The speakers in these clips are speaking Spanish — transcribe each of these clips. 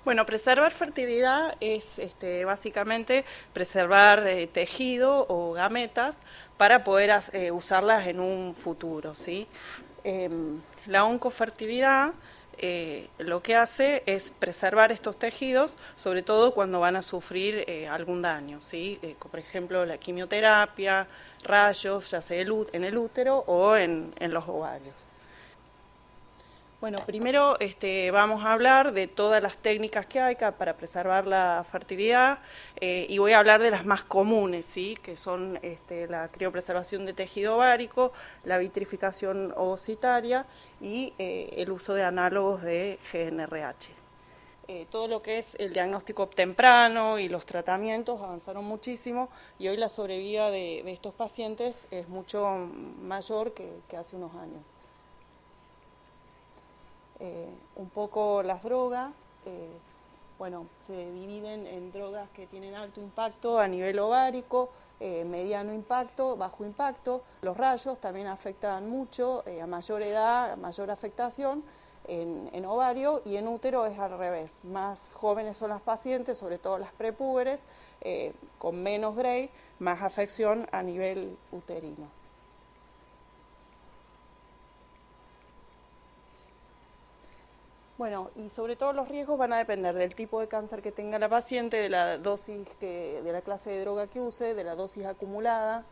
Bueno, preservar fertilidad es básicamente preservar tejido o gametas para poder usarlas en un futuro, ¿sí? La oncofertilidad lo que hace es preservar estos tejidos, sobre todo cuando van a sufrir algún daño, ¿sí? Por ejemplo, la quimioterapia, rayos, ya sea en el útero o en los ovarios. Bueno, primero vamos a hablar de todas las técnicas que hay para preservar la fertilidad y voy a hablar de las más comunes, ¿sí? Que son la criopreservación de tejido ovárico, la vitrificación ovocitaria y el uso de análogos de GnRH. Todo lo que es el diagnóstico temprano y los tratamientos avanzaron muchísimo y hoy la sobrevida de estos pacientes es mucho mayor que hace unos años. Un poco las drogas, bueno, se dividen en drogas que tienen alto impacto a nivel ovárico, mediano impacto, bajo impacto. Los rayos también afectan mucho, a mayor edad, a mayor afectación en ovario, y en útero es al revés. Más jóvenes son las pacientes, sobre todo las prepúberes, con menos grey, más afección a nivel uterino. Bueno, y sobre todo los riesgos van a depender del tipo de cáncer que tenga la paciente, de la dosis, de la clase de droga que use, de la dosis acumulada,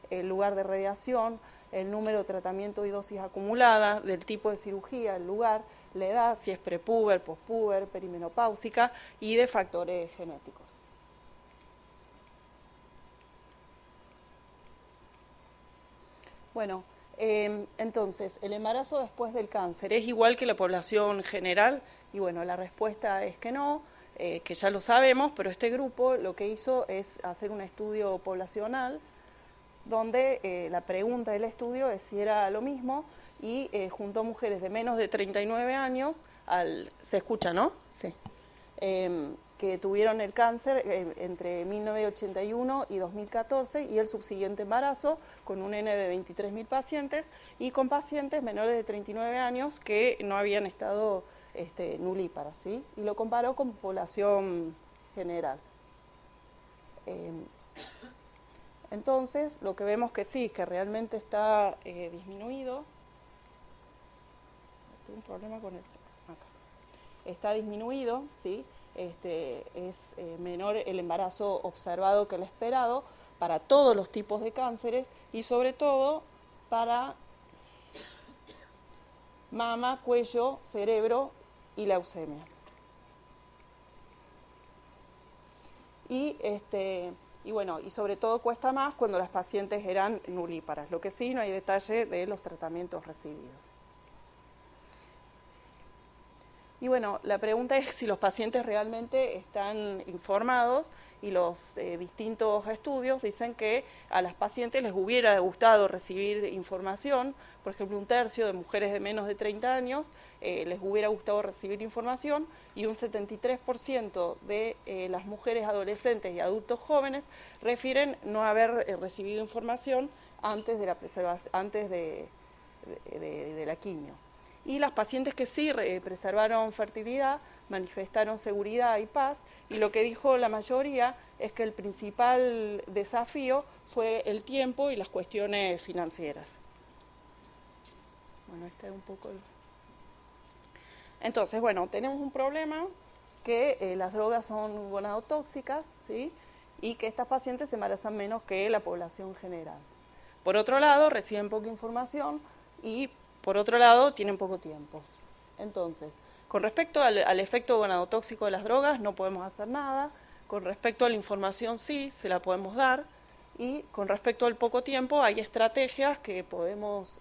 el lugar de radiación, el número de tratamiento y dosis acumulada, del tipo de cirugía, el lugar, la edad, si es prepúber, pospúber, perimenopáusica, y de factores genéticos. Bueno, entonces, el embarazo después del cáncer es igual que la población general, y bueno, la respuesta es que no, que ya lo sabemos, pero este grupo lo que hizo es hacer un estudio poblacional donde la pregunta del estudio es si era lo mismo y juntó mujeres de menos de 39 años, se escucha, ¿no? Sí. Que tuvieron el cáncer entre 1981 y 2014 y el subsiguiente embarazo, con un N de 23.000 pacientes y con pacientes menores de 39 años que no habían estado nulíparas, ¿sí? Y lo comparó con población general. Entonces, lo que vemos que sí, que realmente está disminuido. Tengo un problema con el... Acá. Está disminuido, ¿sí? Es menor el embarazo observado que el esperado para todos los tipos de cánceres y sobre todo para mama, cuello, cerebro y leucemia. Y bueno, y sobre todo cuesta más cuando las pacientes eran nulíparas. Lo que sí, no hay detalle de los tratamientos recibidos. Y bueno, la pregunta es si los pacientes realmente están informados y los distintos estudios dicen que a las pacientes les hubiera gustado recibir información. Por ejemplo, un tercio de mujeres de menos de 30 años les hubiera gustado recibir información y un 73% de las mujeres adolescentes y adultos jóvenes refieren no haber recibido información antes de la de la quimio. Y las pacientes que sí preservaron fertilidad manifestaron seguridad y paz, y lo que dijo la mayoría es que el principal desafío fue el tiempo y las cuestiones financieras. Bueno, este es un poco el... Entonces, bueno, tenemos un problema que las drogas son gonadotóxicas, ¿sí? Y que estas pacientes se embarazan menos que la población general. Por otro lado, reciben poca información y por otro lado, tienen poco tiempo. Entonces, con respecto al efecto gonadotóxico de las drogas, no podemos hacer nada. Con respecto a la información, sí, se la podemos dar. Y con respecto al poco tiempo, hay estrategias que podemos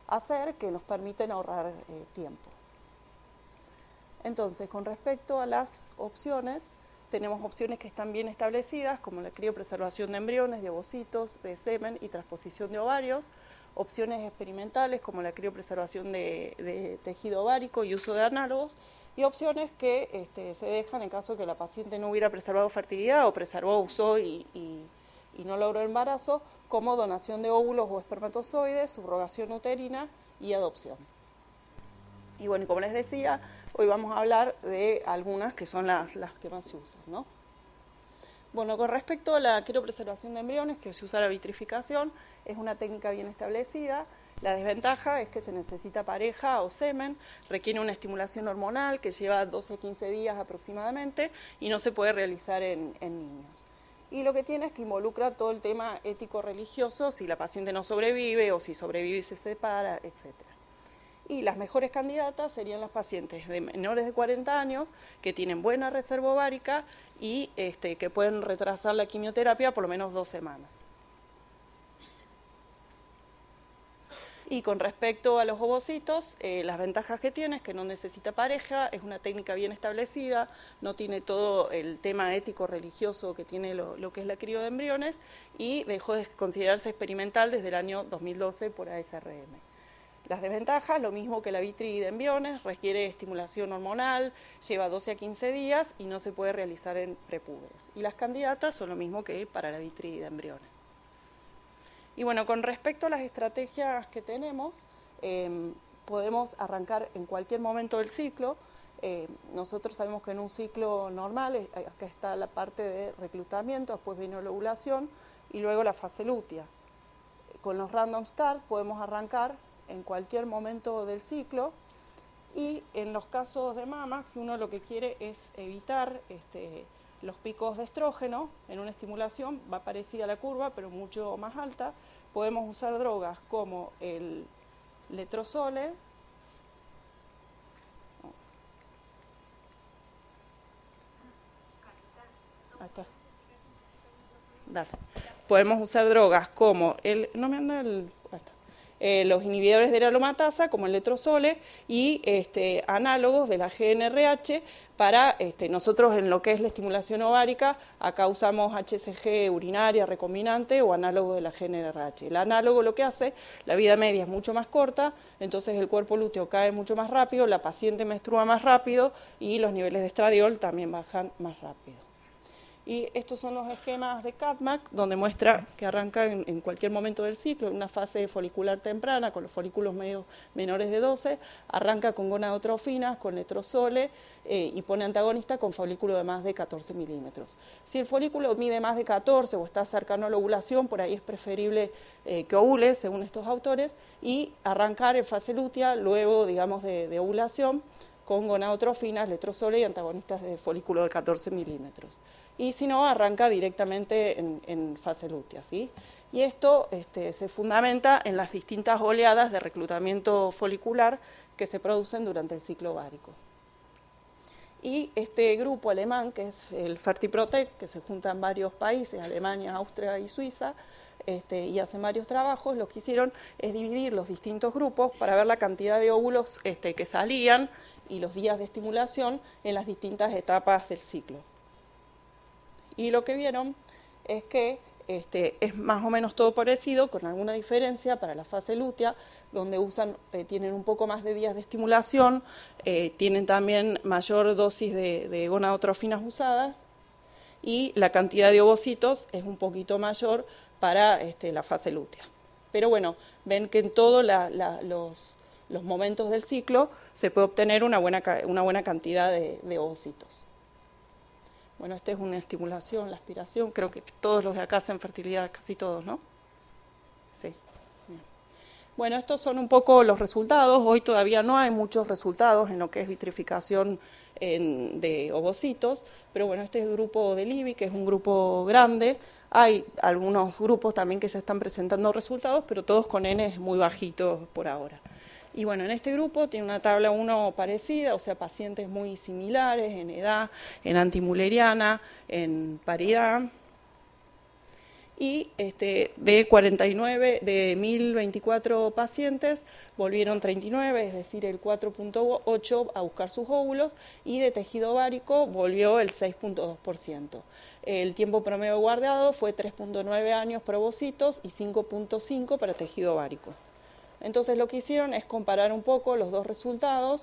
hacer que nos permiten ahorrar tiempo. Entonces, con respecto a las opciones, tenemos opciones que están bien establecidas, como la criopreservación de embriones, de ovocitos, de semen y transposición de ovarios. Opciones experimentales como la criopreservación de tejido ovárico y uso de análogos, y opciones que se dejan en caso de que la paciente no hubiera preservado fertilidad o preservó, usó y no logró el embarazo, como donación de óvulos o espermatozoides, subrogación uterina y adopción. Y bueno, como les decía, Hoy vamos a hablar de algunas que son las que más se usan, ¿no? Bueno, con respecto a la criopreservación de embriones, que se usa la vitrificación, es una técnica bien establecida. La desventaja es que se necesita pareja o semen, requiere una estimulación hormonal que lleva 12 a 15 días aproximadamente y no se puede realizar en niños. Y lo que tiene es que involucra todo el tema ético-religioso, si la paciente no sobrevive o si sobrevive y se separa, etc. Y las mejores candidatas serían las pacientes de menores de 40 años que tienen buena reserva ovárica y que pueden retrasar la quimioterapia por lo menos 2 semanas. Y con respecto a los ovocitos, las ventajas que tiene es que no necesita pareja, es una técnica bien establecida, no tiene todo el tema ético-religioso que tiene lo que es la cría de embriones y dejó de considerarse experimental desde el año 2012 por ASRM. Las desventajas, lo mismo que la vitri de embriones, requiere estimulación hormonal, lleva 12 a 15 días y no se puede realizar en prepúberes. Y las candidatas son lo mismo que para la vitri de embriones. Y bueno, con respecto a las estrategias que tenemos, podemos arrancar en cualquier momento del ciclo. Nosotros sabemos que en un ciclo normal, acá está la parte de reclutamiento, después viene la ovulación y luego la fase lútea. Con los random start podemos arrancar en cualquier momento del ciclo y en los casos de mamas, que uno lo que quiere es evitar los picos de estrógeno. En una estimulación va parecida a la curva, pero mucho más alta. Podemos usar drogas como el letrozole, ahí está. Dale. Podemos usar drogas como los inhibidores de la aromatasa, como el letrozole, y análogos de la GnRH para nosotros en lo que es la estimulación ovárica. Acá usamos HCG urinaria recombinante o análogo de la GnRH. El análogo lo que hace, la vida media es mucho más corta, entonces el cuerpo lúteo cae mucho más rápido, la paciente menstrua más rápido y los niveles de estradiol también bajan más rápido. Y estos son los esquemas de CATMAC, donde muestra que arranca en cualquier momento del ciclo, en una fase folicular temprana, con los folículos menores de 12, arranca con gonadotrofinas, con letrozole, y pone antagonista con folículo de más de 14 milímetros. Si el folículo mide más de 14 o está cercano a la ovulación, por ahí es preferible que ovule, según estos autores, y arrancar en fase lútea, luego, digamos, de ovulación, con gonadotrofinas, letrozole y antagonistas de folículo de 14 milímetros. Y si no, arranca directamente en fase lútea, ¿sí? Y esto se fundamenta en las distintas oleadas de reclutamiento folicular que se producen durante el ciclo ovárico. Y este grupo alemán, que es el FertiProtect, que se junta en varios países, Alemania, Austria y Suiza, y hacen varios trabajos, lo que hicieron es dividir los distintos grupos para ver la cantidad de óvulos que salían y los días de estimulación en las distintas etapas del ciclo. Y lo que vieron es que es más o menos todo parecido, con alguna diferencia para la fase lútea, donde tienen un poco más de días de estimulación, tienen también mayor dosis de gonadotrofinas usadas y la cantidad de ovocitos es un poquito mayor para la fase lútea. Pero bueno, ven que en todos los momentos del ciclo se puede obtener una buena cantidad de ovocitos. Bueno, esta es una estimulación, la aspiración, creo que todos los de acá hacen fertilidad, casi todos, ¿no? Sí. Bien. Bueno, estos son un poco los resultados. Hoy todavía no hay muchos resultados en lo que es vitrificación de ovocitos, pero bueno, este es el grupo del IBI, que es un grupo grande. Hay algunos grupos también que ya están presentando resultados, pero todos con N muy bajitos por ahora. Y bueno, en este grupo tiene una tabla 1 parecida, o sea, pacientes muy similares en edad, en antimuleriana, en paridad. Y de 49, de 1024 pacientes, volvieron 39, es decir, el 4.8 a buscar sus óvulos, y de tejido ovárico volvió el 6.2%. El tiempo promedio guardado fue 3.9 años para ovocitos y 5.5 para tejido ovárico. Entonces lo que hicieron es comparar un poco los dos resultados,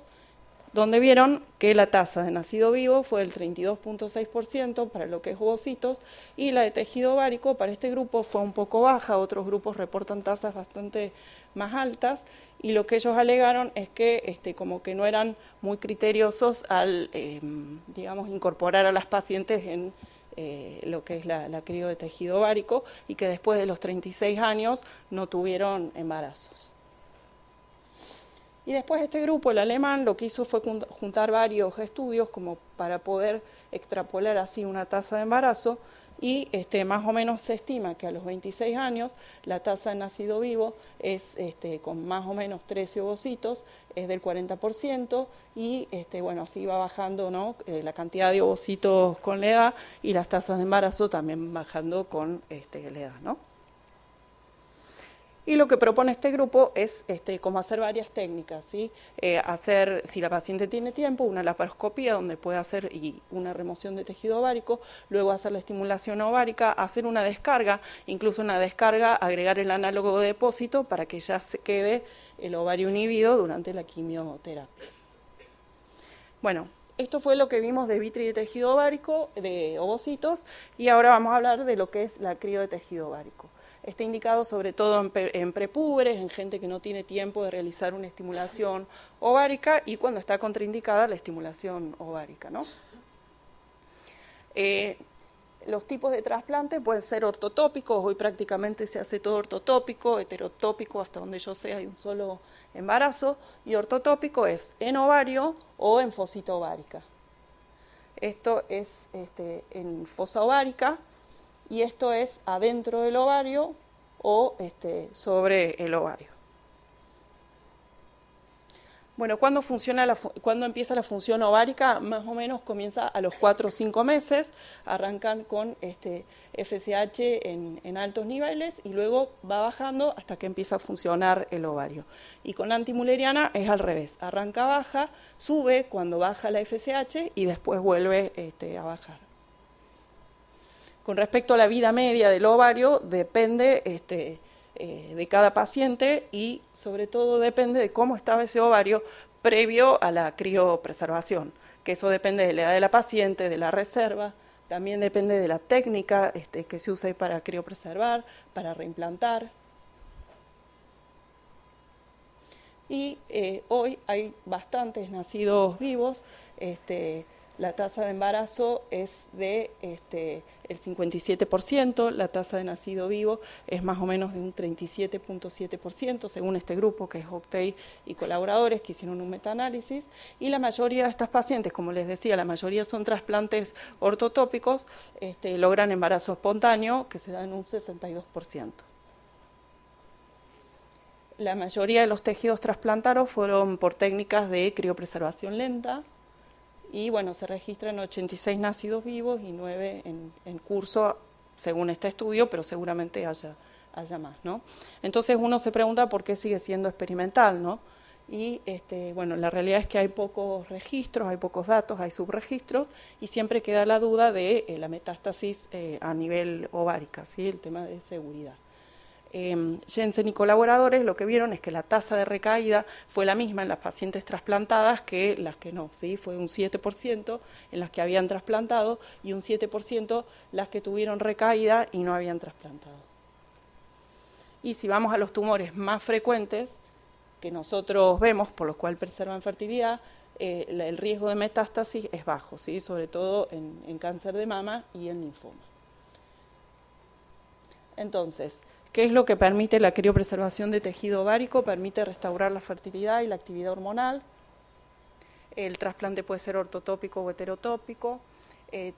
donde vieron que la tasa de nacido vivo fue del 32.6% para lo que es ovocitos, y la de tejido ovárico para este grupo fue un poco baja, otros grupos reportan tasas bastante más altas, y lo que ellos alegaron es que como que no eran muy criteriosos al, digamos, incorporar a las pacientes en lo que es la crío de tejido ovárico, y que después de los 36 años no tuvieron embarazos. Y después este grupo, el alemán, lo que hizo fue juntar varios estudios como para poder extrapolar así una tasa de embarazo, y más o menos se estima que a los 26 años la tasa de nacido vivo es con más o menos 13 ovocitos, es del 40%, y bueno, así va bajando, ¿no? La cantidad de ovocitos con la edad, y las tasas de embarazo también bajando con la edad, ¿no? Y lo que propone este grupo es como hacer varias técnicas, ¿sí? Hacer, si la paciente tiene tiempo, una laparoscopía donde puede hacer una remoción de tejido ovárico, luego hacer la estimulación ovárica, hacer una descarga, incluso una descarga, agregar el análogo de depósito para que ya se quede el ovario inhibido durante la quimioterapia. Bueno, esto fue lo que vimos de vitri de tejido ovárico, de ovocitos, y ahora vamos a hablar de lo que es la crío de tejido ovárico. Está indicado sobre todo en prepúberes, en gente que no tiene tiempo de realizar una estimulación ovárica, y cuando está contraindicada la estimulación ovárica, ¿no? Los tipos de trasplante pueden ser ortotópicos, hoy prácticamente se hace todo ortotópico, heterotópico, hasta donde yo sé hay un solo embarazo, y ortotópico es en ovario o en fosita ovárica. Esto es en fosa ovárica, y esto es adentro del ovario o sobre el ovario. Bueno, ¿cuándo empieza la función ovárica? Más o menos comienza a los 4 o 5 meses, arrancan con FSH en altos niveles, y luego va bajando hasta que empieza a funcionar el ovario. Y con antimuleriana es al revés, arranca baja, sube cuando baja la FSH y después vuelve a bajar. Con respecto a la vida media del ovario, depende de cada paciente, y sobre todo depende de cómo estaba ese ovario previo a la criopreservación, que eso depende de la edad de la paciente, de la reserva, también depende de la técnica que se use para criopreservar, para reimplantar. Y hoy hay bastantes nacidos vivos. La tasa de embarazo es de el 57%, la tasa de nacido vivo es más o menos de un 37.7%, según este grupo que es Octay y colaboradores que hicieron un metaanálisis, y la mayoría de estas pacientes, como les decía, la mayoría son trasplantes ortotópicos, logran embarazo espontáneo que se da en un 62%. La mayoría de los tejidos trasplantados fueron por técnicas de criopreservación lenta, y bueno, se registran 86 nacidos vivos y 9 en curso, según este estudio, pero seguramente haya más, ¿no? Entonces uno se pregunta por qué sigue siendo experimental, ¿no? Y bueno, la realidad es que hay pocos registros, hay pocos datos, hay subregistros, y siempre queda la duda de la metástasis a nivel ovárica, ¿sí? El tema de seguridad. Jensen y colaboradores lo que vieron es que la tasa de recaída fue la misma en las pacientes trasplantadas que las que no, ¿sí? Fue un 7% en las que habían trasplantado y un 7% las que tuvieron recaída y no habían trasplantado. Y si vamos a los tumores más frecuentes que nosotros vemos, por los cuales preservan fertilidad, el riesgo de metástasis es bajo, ¿sí? Sobre todo en cáncer de mama y en linfoma. Entonces, ¿qué es lo que permite la criopreservación de tejido ovárico? Permite restaurar la fertilidad y la actividad hormonal. El trasplante puede ser ortotópico o heterotópico.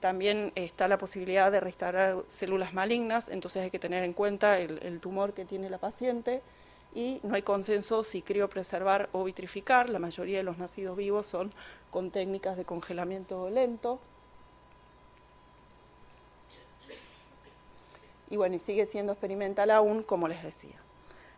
También está la posibilidad de restaurar células malignas, entonces hay que tener en cuenta el tumor que tiene la paciente, y no hay consenso si criopreservar o vitrificar. La mayoría de los nacidos vivos son con técnicas de congelamiento lento. Y bueno, y sigue siendo experimental aún, como les decía.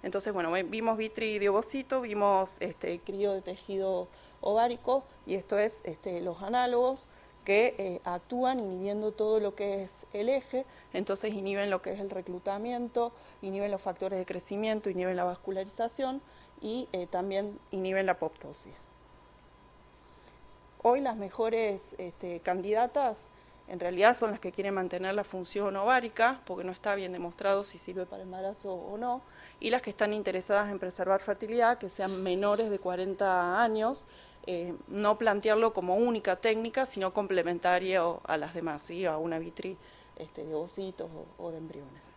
Entonces, bueno, vimos vitri de ovocito, vimos crío de tejido ovárico, y esto es los análogos que actúan inhibiendo todo lo que es el eje, entonces inhiben lo que es el reclutamiento, inhiben los factores de crecimiento, inhiben la vascularización, y también inhiben la apoptosis. Hoy las mejores candidatas en realidad son las que quieren mantener la función ovárica, porque no está bien demostrado si sirve para embarazo o no, y las que están interesadas en preservar fertilidad, que sean menores de 40 años, no plantearlo como única técnica, sino complementaria a las demás, ¿sí? A una vitri de ovocitos o de embriones.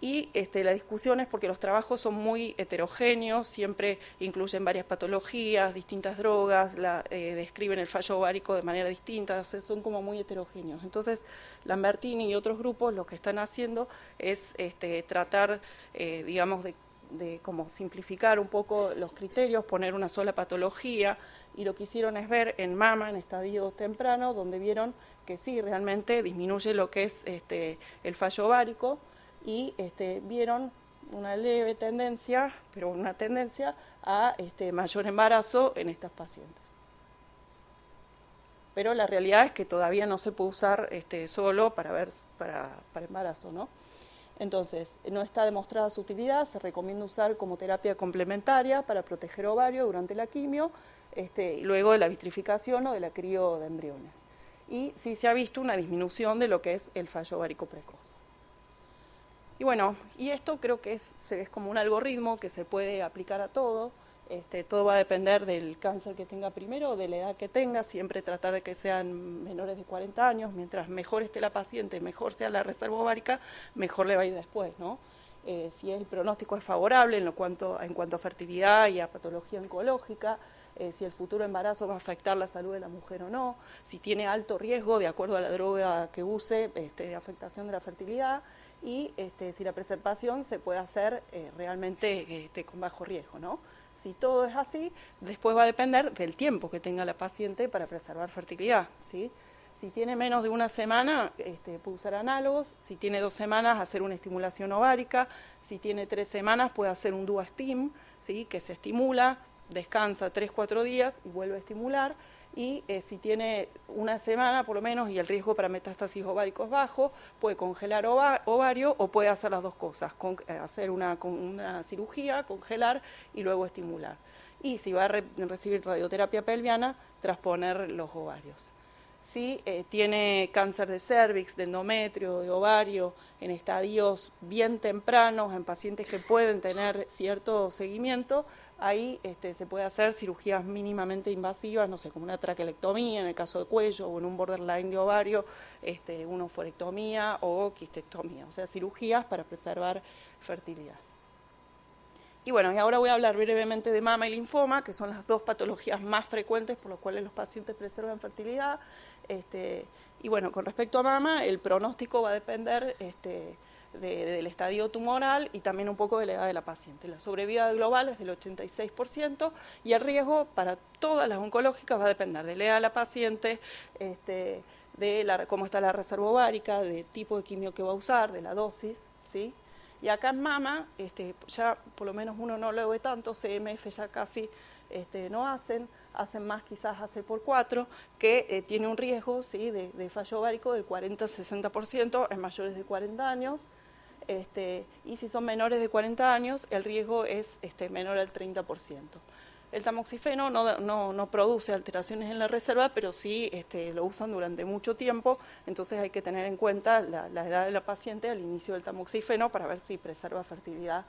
Y la discusión es porque los trabajos son muy heterogéneos, siempre incluyen varias patologías, distintas drogas, describen el fallo ovárico de manera distinta, son como muy heterogéneos. Entonces, Lambertini y otros grupos lo que están haciendo es tratar, digamos, de como simplificar un poco los criterios, poner una sola patología, y lo que hicieron es ver en mama, en estadio temprano, donde vieron que sí, realmente disminuye lo que es el fallo ovárico, y vieron una leve tendencia, pero una tendencia a mayor embarazo en estas pacientes. Pero la realidad es que todavía no se puede usar solo para embarazo, ¿no? Entonces, no está demostrada su utilidad, se recomienda usar como terapia complementaria para proteger ovario durante la quimio, y luego de la vitrificación o de la crío de embriones. Y sí se ha visto una disminución de lo que es el fallo ovárico precoz. Y bueno, y esto creo que es como un algoritmo que se puede aplicar a todo. Todo va a depender del cáncer que tenga primero, de la edad que tenga, siempre tratar de que sean menores de 40 años, mientras mejor esté la paciente, mejor sea la reserva ovárica, mejor le va a ir después, ¿no? Si el pronóstico es favorable en cuanto a fertilidad y a patología oncológica, si el futuro embarazo va a afectar la salud de la mujer o no, si tiene alto riesgo de acuerdo a la droga que use, de afectación de la fertilidad, y si la preservación se puede hacer realmente con bajo riesgo, ¿no? Si todo es así, después va a depender del tiempo que tenga la paciente para preservar fertilidad, ¿sí? Si tiene menos de una semana, puede usar análogos. Si tiene 2 semanas, hacer una estimulación ovárica. Si tiene 3 semanas, puede hacer un DuaStim, ¿sí? Que se estimula, descansa 3-4 días y vuelve a estimular. Y si tiene una semana por lo menos y el riesgo para metástasis ovárico es bajo, puede congelar ovario o puede hacer las dos cosas, hacer una cirugía, congelar y luego estimular. Y si va a recibir radioterapia pelviana, transponer los ovarios. Si tiene cáncer de cervix, de endometrio, de ovario, en estadios bien tempranos, en pacientes que pueden tener cierto seguimiento, ahí se puede hacer cirugías mínimamente invasivas, no sé, como una traquelectomía en el caso de cuello, o en un borderline de ovario, una oforectomía o quistectomía, o sea, cirugías para preservar fertilidad. Y bueno, y ahora voy a hablar brevemente de mama y linfoma, que son las dos patologías más frecuentes por las cuales los pacientes preservan fertilidad. Y bueno, con respecto a mama, el pronóstico va a depender del estadio tumoral y también un poco de la edad de la paciente. La sobrevida global es del 86% y el riesgo para todas las oncológicas va a depender de la edad de la paciente, de cómo está la reserva ovárica, del tipo de quimio que va a usar, de la dosis, ¿sí? Y acá en mama, ya por lo menos uno no lo ve tanto, CMF ya casi no hacen más quizás hace por 4, que tiene un riesgo, ¿sí? de fallo ovárico del 40-60% en mayores de 40 años, y si son menores de 40 años, el riesgo es menor al 30%. El tamoxifeno no produce alteraciones en la reserva, pero sí lo usan durante mucho tiempo, entonces hay que tener en cuenta la edad de la paciente al inicio del tamoxifeno para ver si preserva fertilidad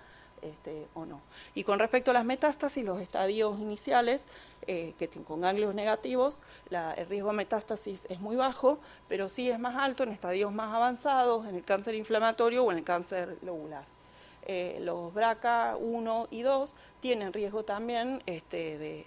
o no. Y con respecto a las metástasis, los estadios iniciales, con ganglios negativos, el riesgo de metástasis es muy bajo, pero sí es más alto en estadios más avanzados, en el cáncer inflamatorio o en el cáncer lobular. Los BRCA1 y 2 tienen riesgo también de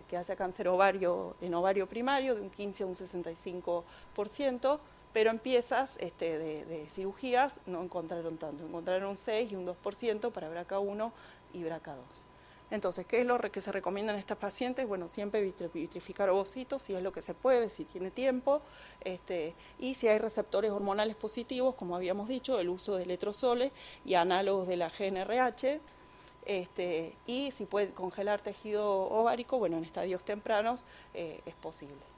que haya cáncer en ovario primario de un 15 a un 65%, pero en piezas de cirugías no encontraron tanto, encontraron un 6 y un 2% para BRCA1 y BRCA2. Entonces, ¿qué es lo que se recomienda en estas pacientes? Bueno, siempre vitrificar ovocitos, si es lo que se puede, si tiene tiempo, y si hay receptores hormonales positivos, como habíamos dicho, el uso de letrozoles y análogos de la GnRH, y si puede congelar tejido ovárico, bueno, en estadios tempranos es posible.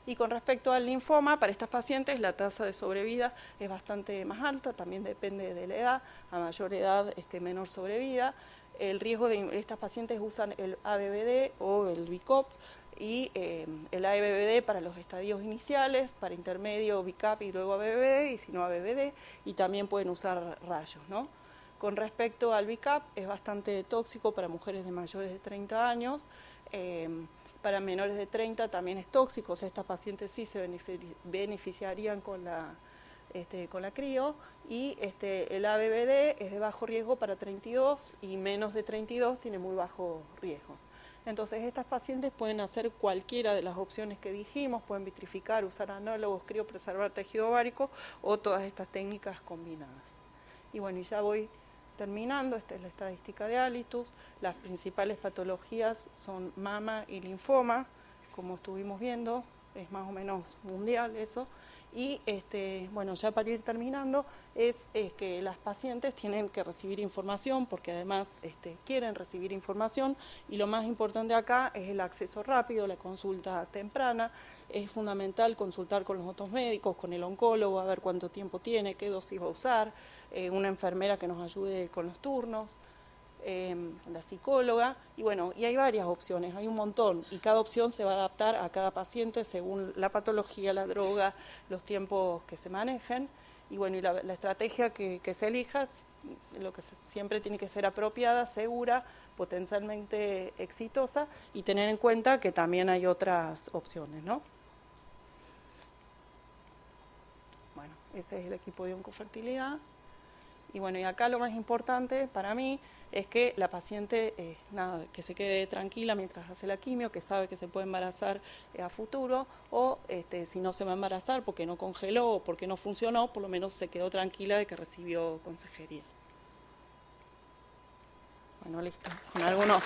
Y con respecto al linfoma, para estas pacientes la tasa de sobrevida es bastante más alta, también depende de la edad, a mayor edad menor sobrevida. El riesgo de estas pacientes usan el ABVD o el BICOP, y el ABBD para los estadios iniciales, para intermedio BICAP y luego ABBD, y si no ABBD, y también pueden usar rayos, ¿no? Con respecto al BICAP, es bastante tóxico para mujeres de mayores de 30 años, para menores de 30 también es tóxico, o sea, estas pacientes sí se beneficiarían con la crio, y el ABBD es de bajo riesgo para 32 y menos de 32 tiene muy bajo riesgo. Entonces estas pacientes pueden hacer cualquiera de las opciones que dijimos, pueden vitrificar, usar análogos, criopreservar tejido ovárico o todas estas técnicas combinadas. Y bueno, y ya voy terminando, esta es la estadística de Alitus. Las principales patologías son mama y linfoma, como estuvimos viendo, es más o menos mundial eso. Y bueno, ya para ir terminando, es que las pacientes tienen que recibir información, porque además quieren recibir información, y lo más importante acá es el acceso rápido, la consulta temprana. Es fundamental consultar con los otros médicos, con el oncólogo, a ver cuánto tiempo tiene, qué dosis va a usar, una enfermera que nos ayude con los turnos, la psicóloga, y bueno, y hay varias opciones, hay un montón, y cada opción se va a adaptar a cada paciente según la patología, la droga, los tiempos que se manejen, y bueno, y la estrategia que se elija, lo que siempre tiene que ser apropiada, segura, potencialmente exitosa, y tener en cuenta que también hay otras opciones, ¿no? Bueno, ese es el equipo de oncofertilidad. Y bueno, y acá lo más importante para mí es que la paciente, que se quede tranquila mientras hace la quimio, que sabe que se puede embarazar a futuro, o si no se va a embarazar porque no congeló o porque no funcionó, por lo menos se quedó tranquila de que recibió consejería. Bueno, listo. Con algunos